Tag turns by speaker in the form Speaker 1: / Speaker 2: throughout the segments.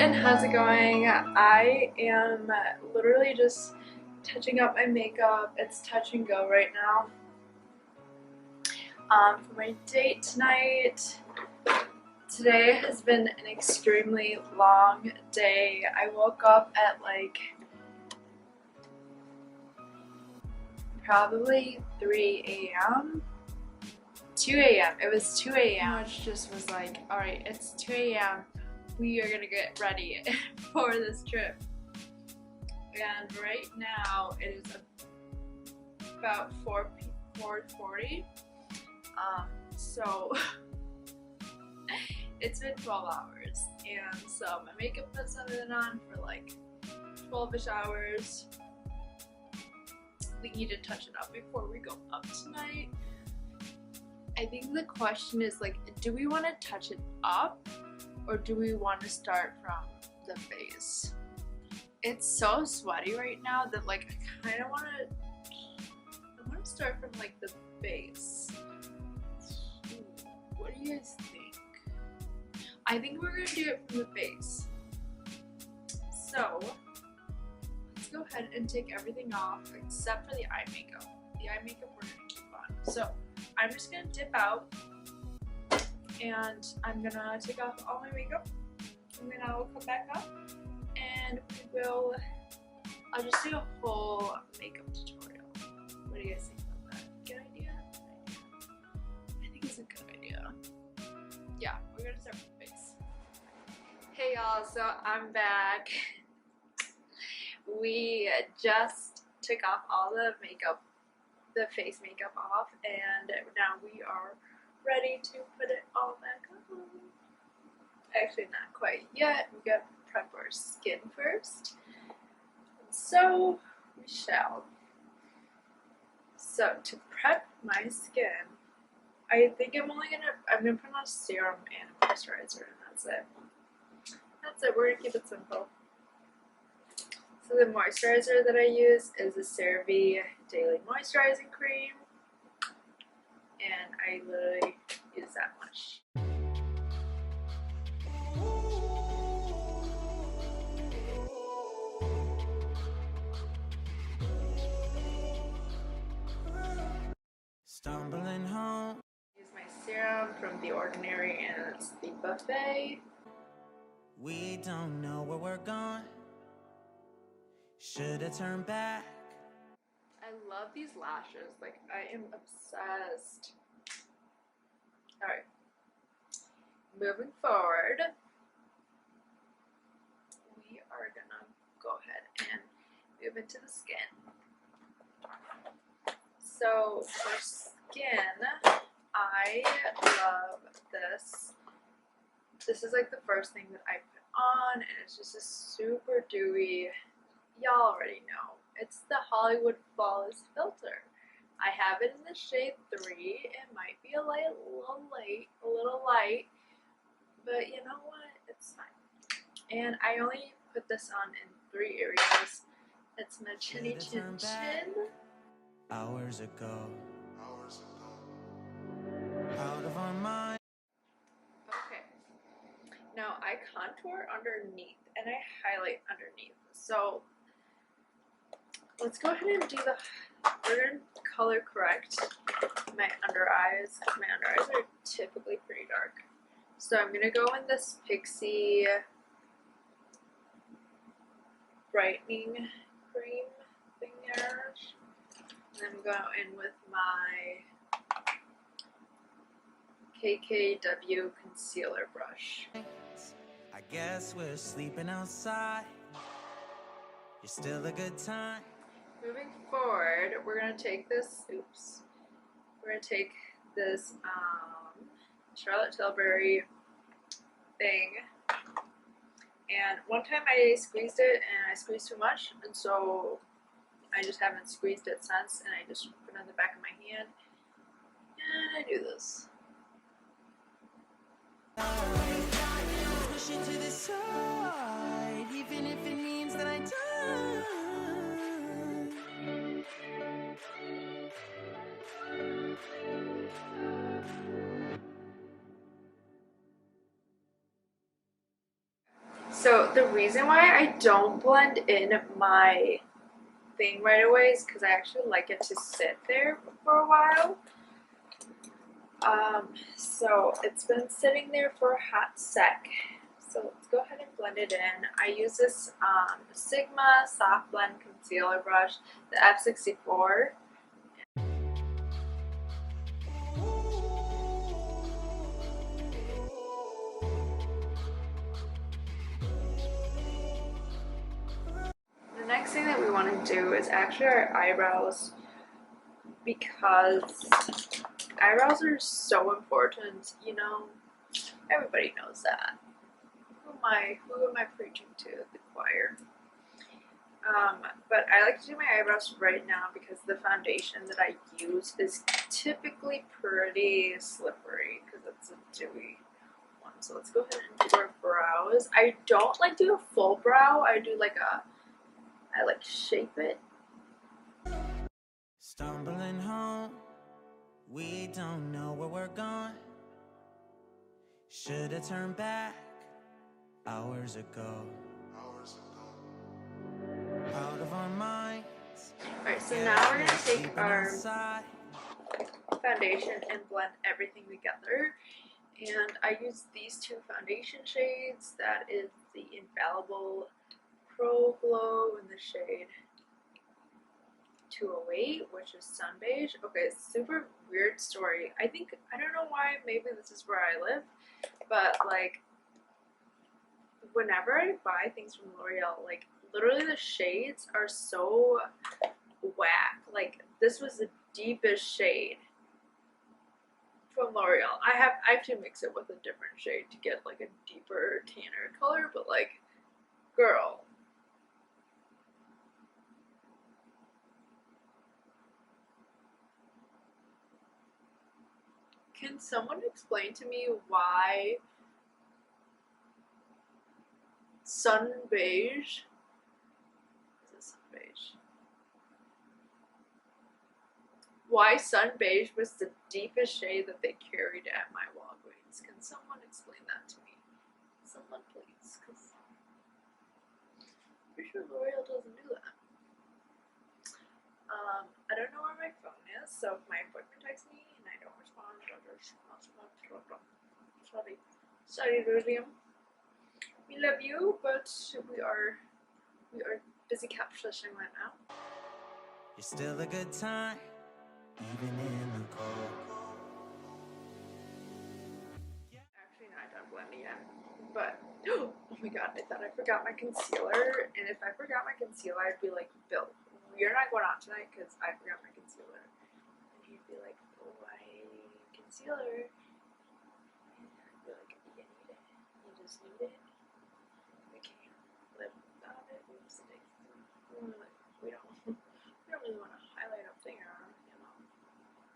Speaker 1: and how's it going? I am literally just touching up my makeup. It's touch and go right now. For my date tonight. Today has been an extremely long day. I woke up at like probably 3 a.m. 2 a.m. It was 2 a.m. Which just was like, alright, it's 2 a.m. We are gonna get ready for this trip. And right now it is about 4:40. So it's been 12 hours, and so my makeup hasn't been on for like 12ish hours. We need to touch it up before we go up tonight. I think the question is like, do we want to touch it up or do we want to start from the base? It's so sweaty right now that like I kind of want to start from like the base. What do you guys think? I think we're gonna do it from the base. So let's go ahead and take everything off except for the eye makeup. The eye makeup we're gonna keep on. So I'm just gonna dip out and I'm gonna take off all my makeup and then I will come back up and I'll just do a whole makeup tutorial. What do you guys think about that? Good idea? I think it's a good idea. Yeah, we're gonna start with the face. Hey y'all, so I'm back. We just took off all the makeup, the face makeup off, and now we are ready to put it all back on. Actually, not quite yet. We got to prep our skin first. So we shall. So to prep my skin, I think I'm gonna put on a serum and a moisturizer, and that's it. That's it. We're gonna keep it simple. So the moisturizer that I use is the CeraVe Daily Moisturizing Cream, and I literally use that much.
Speaker 2: Stumbling home.
Speaker 1: Use my serum from The Ordinary, and it's the Buffet.
Speaker 2: We don't know where we're going. Should have turned back.
Speaker 1: I love these lashes. Like, I am obsessed. Alright. Moving forward, we are gonna go ahead and move into the skin. So for skin, I love this. This is like the first thing that I put on, and it's just a super dewy, y'all already know. It's the Hollywood Flawless Filter. I have it in the shade 3. It might be a little light, but you know what? It's fine. And I only put this on in 3 areas. It's my chinny chin chin.
Speaker 2: Hours ago. Out of our mind.
Speaker 1: Okay. Now I contour underneath and I highlight underneath. So let's go ahead and do we're gonna color correct my under eyes. My under eyes are typically pretty dark. So I'm gonna go in this Pixi Brightening cream thing there. And then go in with my KKW concealer brush.
Speaker 2: I guess we're sleeping outside. You're still a good time.
Speaker 1: Moving forward, we're gonna take this. We're gonna take this Charlotte Tilbury thing. And one time I squeezed it and I squeezed too much, and so I just haven't squeezed it since, and I just put it on the back of my hand and I do this.
Speaker 2: Push it to the side, even if it means that I die.
Speaker 1: So the reason why I don't blend in my thing right away is because I actually like it to sit there for a while. So it's been sitting there for a hot sec. So let's go ahead and blend it in. I use this Sigma Soft Blend Concealer Brush, the F64. The next thing that we want to do is actually our eyebrows, because eyebrows are so important, you know, everybody knows that. Who am I preaching to? The choir. But I like to do my eyebrows right now because the foundation that I use is typically pretty slippery because it's a dewy one. So let's go ahead and do our brows. I don't like do a full brow. I do like I like shape it.
Speaker 2: Stumbling home, we don't know where we're going. Should've turned back hours ago. Out of our minds.
Speaker 1: Alright, so now we're gonna take our foundation and blend everything together. And I use these two foundation shades. That is the Infallible Pro Glow in the shade 208, which is Sun Beige. Okay, super weird story. I don't know why, maybe this is where I live, but like whenever I buy things from L'Oreal, like literally the shades are so whack. Like this was the deepest shade from L'Oreal. I have to mix it with a different shade to get like a deeper tanner color, but like, girl. Can someone explain to me why Sun Beige, is it Sun Beige? Why Sun Beige was the deepest shade that they carried at my Walgreens? Can someone explain that to me? Someone please, because I'm pretty sure L'Oreal doesn't do that. I don't know where my phone is, so if my boyfriend texts me and I don't respond, sorry, William. We love you, but we are busy catfishing right now.
Speaker 2: You're still a good time, even in the cold.
Speaker 1: Actually, not done blending yet, but oh my god, I thought I forgot my concealer, and if I forgot my concealer, I'd be like, Bill, you're not going out tonight because I forgot my concealer. And he'd be like, oh, why concealer? And I'd be like, you need it. You just need it. We can't live without it. We don't really want to highlight up there, you know.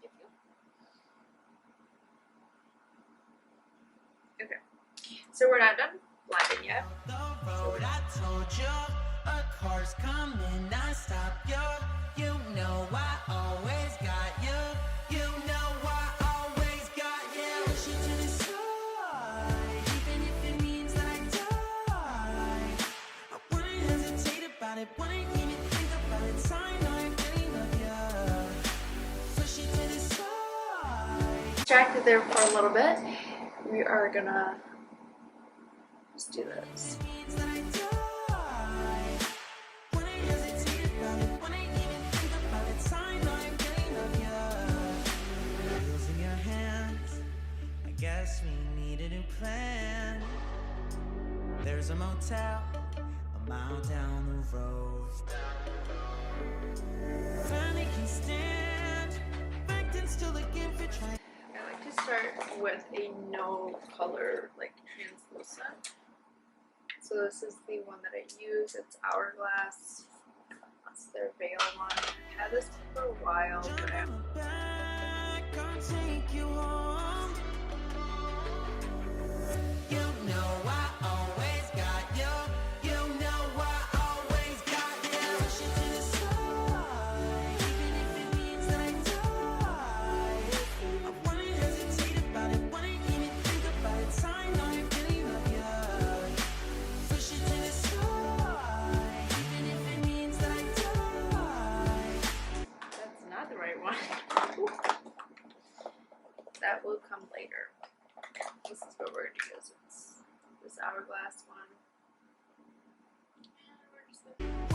Speaker 1: If you. Okay. So we're not done blending yet.
Speaker 2: The road I told you, a car's coming, I stop you. You know I always got you. You know I always got you. Push you to the side, even if it means that I die. I wouldn't hesitate about it, wouldn't even think about it. Sign, I really love you. Push you to the side.
Speaker 1: Distracted there for a little bit. We are gonna just do this.
Speaker 2: Guess we need a new plan. There's a motel a mile down the road. Finally can stand, acting still again for trying.
Speaker 1: I like to start with a no color, like translucent. So this is the one that I use. It's Hourglass. That's their Veil one. I've had this for a while, but
Speaker 2: I'll take you home. You know I always got you. You know I always got you. Push you to the side, even if it means that I die. I wouldn't hesitate about it, wouldn't even think about it. Sign, I really love you. Push you
Speaker 1: Hourglass one. And we're just